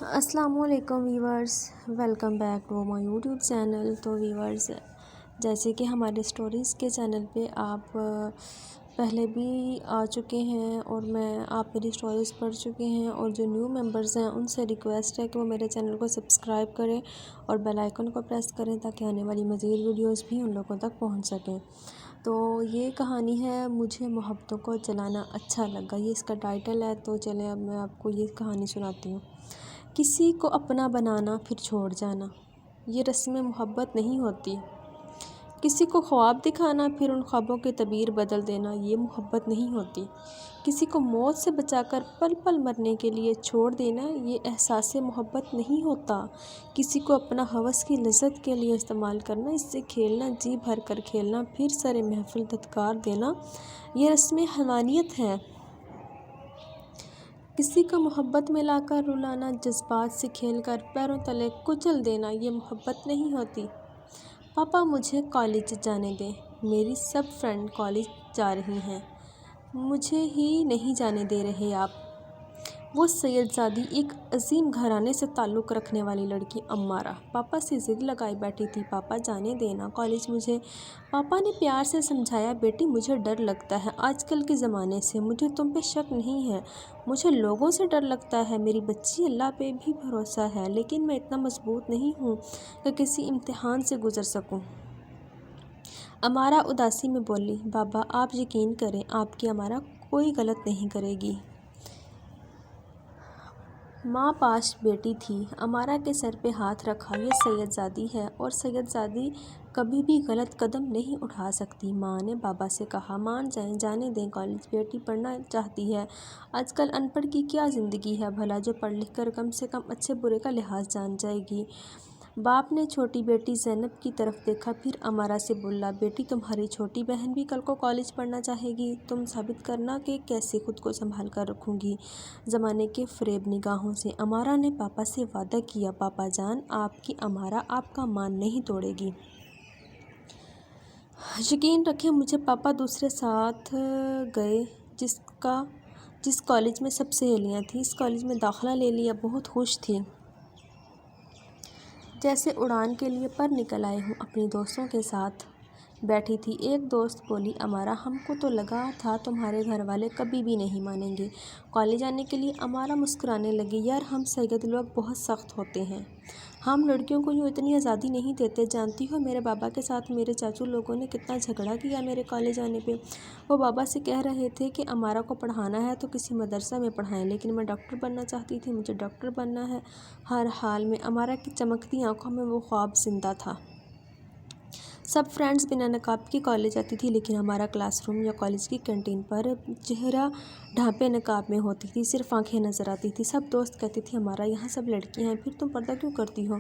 السلام علیکم viewers, welcome back to my YouTube channel. تو ویورز، جیسے کہ ہمارے سٹوریز کے چینل پہ آپ پہلے بھی آ چکے ہیں اور آپ میری سٹوریز پڑھ چکے ہیں، اور جو نیو ممبرز ہیں ان سے ریکویسٹ ہے کہ وہ میرے چینل کو سبسکرائب کریں اور بیل آئیکن کو پریس کریں تاکہ آنے والی مزید ویڈیوز بھی ان لوگوں تک پہنچ سکیں۔ تو یہ کہانی ہے مجھے محبتوں کو جلانا اچھا لگا، یہ اس کا ٹائٹل ہے۔ تو چلیں اب میں آپ کو یہ کہانی سناتی ہوں۔ کسی کو اپنا بنانا پھر چھوڑ جانا، یہ رسم محبت نہیں ہوتی۔ کسی کو خواب دکھانا پھر ان خوابوں کی تعبیر بدل دینا، یہ محبت نہیں ہوتی۔ کسی کو موت سے بچا کر پل پل مرنے کے لیے چھوڑ دینا، یہ احساس محبت نہیں ہوتا۔ کسی کو اپنا ہوس کی لذت کے لیے استعمال کرنا، اس سے کھیلنا، جی بھر کر کھیلنا پھر سر محفل دھتکار دینا، یہ رسم حیوانیت ہے۔ کسی کو محبت میں لا کر رلانا، جذبات سے کھیل کر پیروں تلے کچل دینا، یہ محبت نہیں ہوتی۔ پاپا مجھے کالج جانے دیں، میری سب فرینڈ کالج جا رہی ہیں، مجھے ہی نہیں جانے دے رہے آپ۔ وہ سید زادی ایک عظیم گھرانے سے تعلق رکھنے والی لڑکی امارہ پاپا سے ضد لگائے بیٹھی تھی، پاپا جانے دینا کالج مجھے۔ پاپا نے پیار سے سمجھایا، بیٹی مجھے ڈر لگتا ہے آج کل کے زمانے سے، مجھے تم پہ شک نہیں ہے، مجھے لوگوں سے ڈر لگتا ہے، میری بچی اللہ پہ بھی بھروسہ ہے، لیکن میں اتنا مضبوط نہیں ہوں کہ کسی امتحان سے گزر سکوں۔ امارہ اداسی میں بولی، بابا آپ یقین کریں، آپ کی امارہ کوئی غلط نہیں کرے گی۔ ماں پاس بیٹی تھی، امارہ کے سر پہ ہاتھ رکھا، یہ سید زادی ہے اور سید زادی کبھی بھی غلط قدم نہیں اٹھا سکتی۔ ماں نے بابا سے کہا، مان جائیں، جانے دیں کالج، بیٹی پڑھنا چاہتی ہے، آج کل ان پڑھ کی کیا زندگی ہے بھلا، جو پڑھ لکھ کر کم سے کم اچھے برے کا لحاظ جان جائے گی۔ باپ نے چھوٹی بیٹی زینب کی طرف دیکھا، پھر امارہ سے بولا، بیٹی تمہاری چھوٹی بہن بھی کل کو کالج پڑھنا چاہے گی، تم ثابت کرنا کہ کیسے خود کو سنبھال کر رکھوں گی زمانے کے فریب نگاہوں سے۔ امارہ نے پاپا سے وعدہ کیا، پاپا جان آپ کی امارہ آپ کا مان نہیں توڑے گی۔ یقین رکھیں مجھے پاپا دوسرے ساتھ گئے جس کالج میں سب سہیلیاں تھیں، اس کالج میں داخلہ لے لیا، بہت خوش تھی، جیسے اڑان کے لیے پر نکل آئے ہوں، اپنی دوستوں کے ساتھ بیٹھی تھی۔ ایک دوست بولی، امارہ ہم کو تو لگا تھا تمہارے گھر والے کبھی بھی نہیں مانیں گے کالج آنے کے لیے۔ امارہ مسکرانے لگی، یار ہم سید لوگ بہت سخت ہوتے ہیں، ہم لڑکیوں کو یوں اتنی آزادی نہیں دیتے، جانتی ہو میرے بابا کے ساتھ میرے چاچو لوگوں نے کتنا جھگڑا کیا میرے کالج آنے پہ۔ وہ بابا سے کہہ رہے تھے کہ امارہ کو پڑھانا ہے تو کسی مدرسہ میں پڑھائیں، لیکن میں ڈاکٹر بننا چاہتی تھی، مجھے ڈاکٹر بننا ہے ہر حال میں۔ امارہ کی چمکتی آنکھوں میں وہ خواب زندہ تھا۔ سب فرینڈز بنا نقاب کی کالج آتی تھی، لیکن ہمارا کلاس روم یا کالج کی کینٹین پر چہرہ ڈھانپے نقاب میں ہوتی تھی، صرف آنکھیں نظر آتی تھی۔ سب دوست کہتی تھی، امارہ یہاں سب لڑکیاں ہیں، پھر تم پردہ کیوں کرتی ہو؟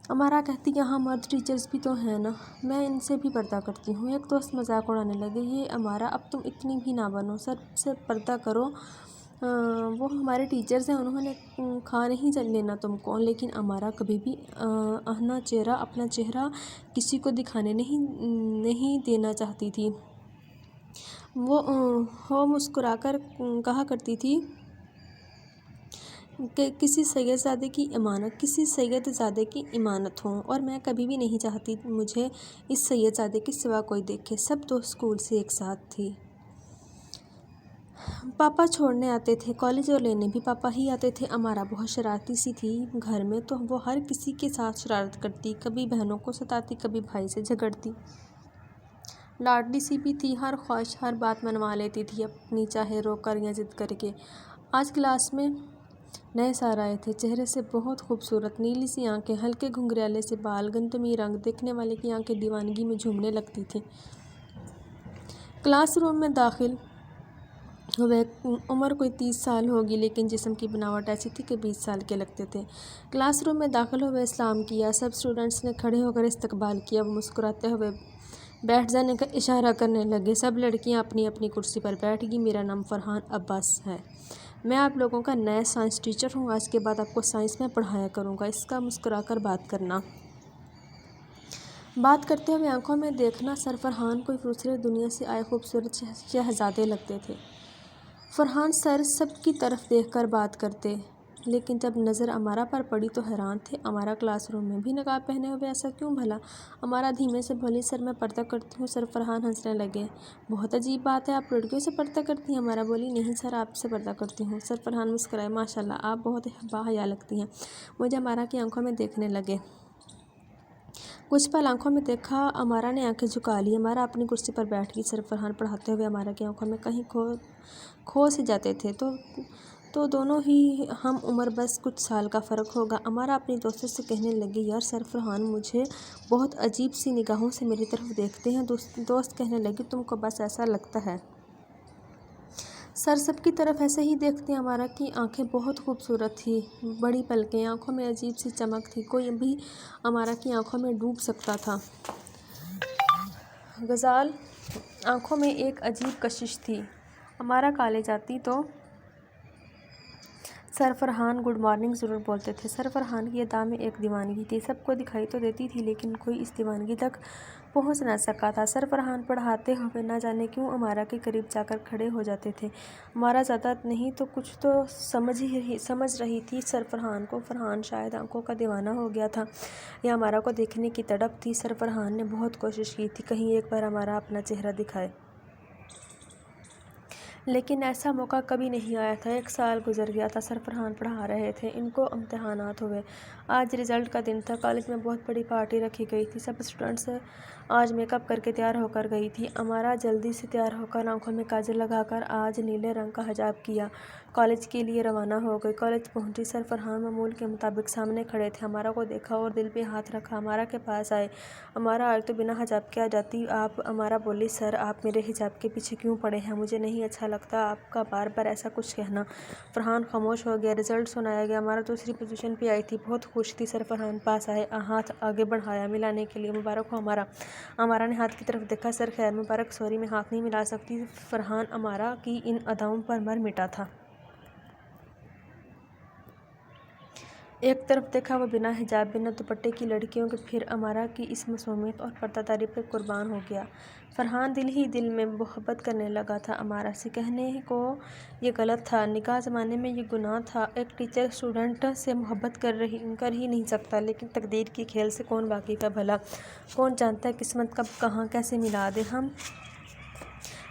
امارہ کہتی، یہاں مرد ٹیچرز بھی تو ہیں نا، میں ان سے بھی پردہ کرتی ہوں۔ ایک دوست مذاق اڑانے لگے، یہ امارہ اب تم اتنی بھی نہ بنو، سب سے پردہ کرو، وہ ہمارے ٹیچرز ہیں، انہوں نے کھا نہیں لینا تم کو۔ لیکن امارہ کبھی بھی اپنا چہرہ کسی کو دکھانے نہیں دینا چاہتی تھی۔ وہ مسکرا کر کہا کرتی تھی کہ کسی سید زادے کی امانت ہوں، اور میں کبھی بھی نہیں چاہتی مجھے اس سید زادے کے سوا کوئی دیکھے۔ سب دوست اسکول سے ایک ساتھ تھی۔ پاپا چھوڑنے آتے تھے کالج اور لینے بھی پاپا ہی آتے تھے۔ امارہ بہت شرارتی سی تھی، گھر میں تو وہ ہر کسی کے ساتھ شرارت کرتی، کبھی بہنوں کو ستاتی، کبھی بھائی سے جھگڑتی، لاڈلی سی بھی تھی، ہر خواہش ہر بات منوا لیتی تھی اپنی، چاہے رو کر یا ضد کر کے۔ آج کلاس میں نئے سر آئے تھے، چہرے سے بہت خوبصورت، نیلی سی آنکھیں، ہلکے گھنگریلے سے بال، گندمی رنگ، دیکھنے والے کی آنکھیں دیوانگی میں جھومنے لگتی تھیں۔ کلاس روم میں داخل ہوئے، عمر کوئی 30 سال ہوگی، لیکن جسم کی بناوٹ ایسی تھی کہ 20 سال کے لگتے تھے۔ کلاس روم میں داخل ہوئے، سلام کیا، سب اسٹوڈنٹس نے کھڑے ہو کر استقبال کیا، وہ مسکراتے ہوئے بیٹھ جانے کا اشارہ کرنے لگے۔ سب لڑکیاں اپنی اپنی کرسی پر بیٹھ گئیں۔ میرا نام فرحان عباس ہے، میں آپ لوگوں کا نیا سائنس ٹیچر ہوں، آج کے بعد آپ کو سائنس میں پڑھایا کروں گا، اس کا مسکرا کر بات کرنا، بات کرتے ہوئے آنکھوں میں دیکھنا۔ سر فرحان کوئی دوسرے دنیا سے آئے خوبصورت شہزادے لگتے تھے۔ فرحان سر سب کی طرف دیکھ کر بات کرتے، لیکن جب نظر امارا پر پڑی تو حیران تھے۔ امارا کلاس روم میں بھی نقاب پہنے ہوئے، ایسا کیوں بھلا؟ امارا دھیمے سے بولی، سر میں پردہ کرتی ہوں۔ سر فرحان ہنسنے لگے۔ بہت عجیب بات ہے، آپ لڑکیوں سے پردہ کرتی ہیں؟ امارا بولی، نہیں سر، آپ سے پردہ کرتی ہوں۔ سر فرحان مسکرائے، ماشاءاللہ، آپ بہت باحیا لگتی ہیں۔ مجھے امارا کی آنکھوں میں دیکھنے لگے۔ کچھ پل آنکھوں میں دیکھا، امارا نے آنکھیں جھکا لی۔ امارا اپنی کرسی پر بیٹھ گئی۔ سر فرحان پڑھاتے ہوئے امارا کی آنکھوں میں کہیں کھو سے جاتے تھے۔ تو دونوں ہی ہم عمر، بس کچھ سال کا فرق ہوگا۔ امارا اپنی دوستوں سے کہنے لگی، یار سر فرحان مجھے بہت عجیب سی نگاہوں سے میری طرف دیکھتے ہیں۔ دوست کہنے لگی، تم کو بس ایسا لگتا ہے۔ سر سب کی طرف ایسے ہی دیکھتے ہیں۔ امارا کی آنکھیں بہت خوبصورت تھیں، بڑی پلکیں، آنکھوں میں عجیب سی چمک تھی، کوئی بھی امارا کی آنکھوں میں ڈوب سکتا تھا۔ غزال آنکھوں میں ایک عجیب کشش تھی۔ امارا کالج آتی تو سر فرحان گڈ مارننگ ضرور بولتے تھے۔ سر فرحان کی ادا میں ایک دیوانگی تھی، سب کو دکھائی تو دیتی تھی لیکن کوئی اس دیوانگی تک پہنچ نہ سکا تھا۔ سر فرحان پڑھاتے ہوئے نہ جانے کیوں امارا کے قریب جا کر کھڑے ہو جاتے تھے۔ امارا زیادہ نہیں تو کچھ تو سمجھ رہی تھی سر فرحان کو۔ فرحان شاید آنکھوں کا دیوانہ ہو گیا تھا یا امارا کو دیکھنے کی تڑپ تھی۔ سر فرحان نے بہت کوشش کی تھی کہیں ایک بار امارا اپنا چہرہ دکھائے، لیکن ایسا موقع کبھی نہیں آیا تھا۔ ایک سال گزر گیا تھا، سر فرحان پڑھا رہے تھے، ان کو امتحانات ہوئے۔ آج رزلٹ کا دن تھا، کالج میں بہت بڑی پارٹی رکھی گئی تھی، سب اسٹوڈنٹس آج میک اپ کر کے تیار ہو کر گئی تھی۔ امارا جلدی سے تیار ہو کر آنکھوں میں کاجل لگا کر آج نیلے رنگ کا حجاب کیا، کالج کے لیے روانہ ہو گئی۔ کالج پہنچی، سر فرحان معمول کے مطابق سامنے کھڑے تھے۔ امارا کو دیکھا اور دل پہ ہاتھ رکھا، امارا کے پاس آئے۔ امارا آج تو بنا حجاب کے آ جاتی آپ۔ امارا بولی، سر آپ میرے حجاب کے پیچھے کیوں پڑے ہیں؟ مجھے نہیں اچھا لگتا آپ کا بار بار ایسا کچھ کہنا۔ فرحان خاموش ہو گیا۔ رزلٹ سنایا گیا، امارا دوسری پوزیشن پہ آئی تھی، بہت خوش تھی۔ سر فرحان پاس آئے، ہاتھ آگے بڑھایا ملانے کے لیے، مبارک ہو امارا۔ امارا نے ہاتھ کی طرف دیکھا، سر خیر مبارک، سوری میں ہاتھ نہیں ملا سکتی۔ فرحان امارا کی ان اداؤں پر مر مٹا تھا۔ ایک طرف دیکھا وہ بنا حجاب بنا دوپٹے کی لڑکیوں کی، پھر امارا کی اس معصومیت اور پردہ داری پہ قربان ہو گیا۔ فرحان دل ہی دل میں محبت کرنے لگا تھا امارا سے۔ کہنے کو یہ غلط تھا، نکاح زمانے میں یہ گناہ تھا۔ ایک ٹیچر اسٹوڈنٹ سے محبت کر ہی نہیں سکتا، لیکن تقدیر کی کھیل سے کون واقف ہے بھلا؟ کون جانتا ہے قسمت کب کہاں کیسے ملا دے؟ ہم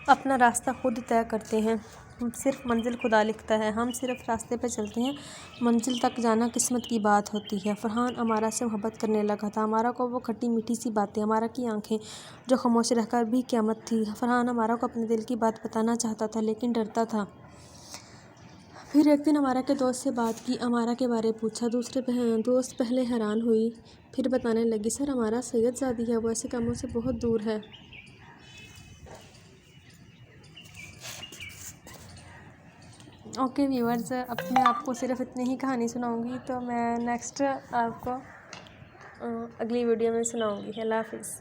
اپنا راستہ خود طے کرتے ہیں، صرف منزل خدا لکھتا ہے۔ ہم صرف راستے پہ چلتے ہیں، منزل تک جانا قسمت کی بات ہوتی ہے۔ فرحان امارا سے محبت کرنے لگا تھا۔ امارا کو وہ کھٹی میٹھی سی باتیں، امارا کی آنکھیں جو خاموش رہ کر بھی قیامت تھی۔ فرحان امارا کو اپنے دل کی بات بتانا چاہتا تھا لیکن ڈرتا تھا۔ پھر ایک دن امارا کے دوست سے بات کی، امارا کے بارے پوچھا۔ دوست پہلے حیران ہوئی، پھر بتانے لگی، سر امارا سید زادی ہے، وہ ایسے کاموں سے بہت دور ہے۔ اوکے ویورز، اب میں آپ کو صرف اتنی ہی کہانی سناؤں گی، تو میں نیکسٹ آپ کو اگلی ویڈیو میں سناؤں گی۔ اللہ حافظ۔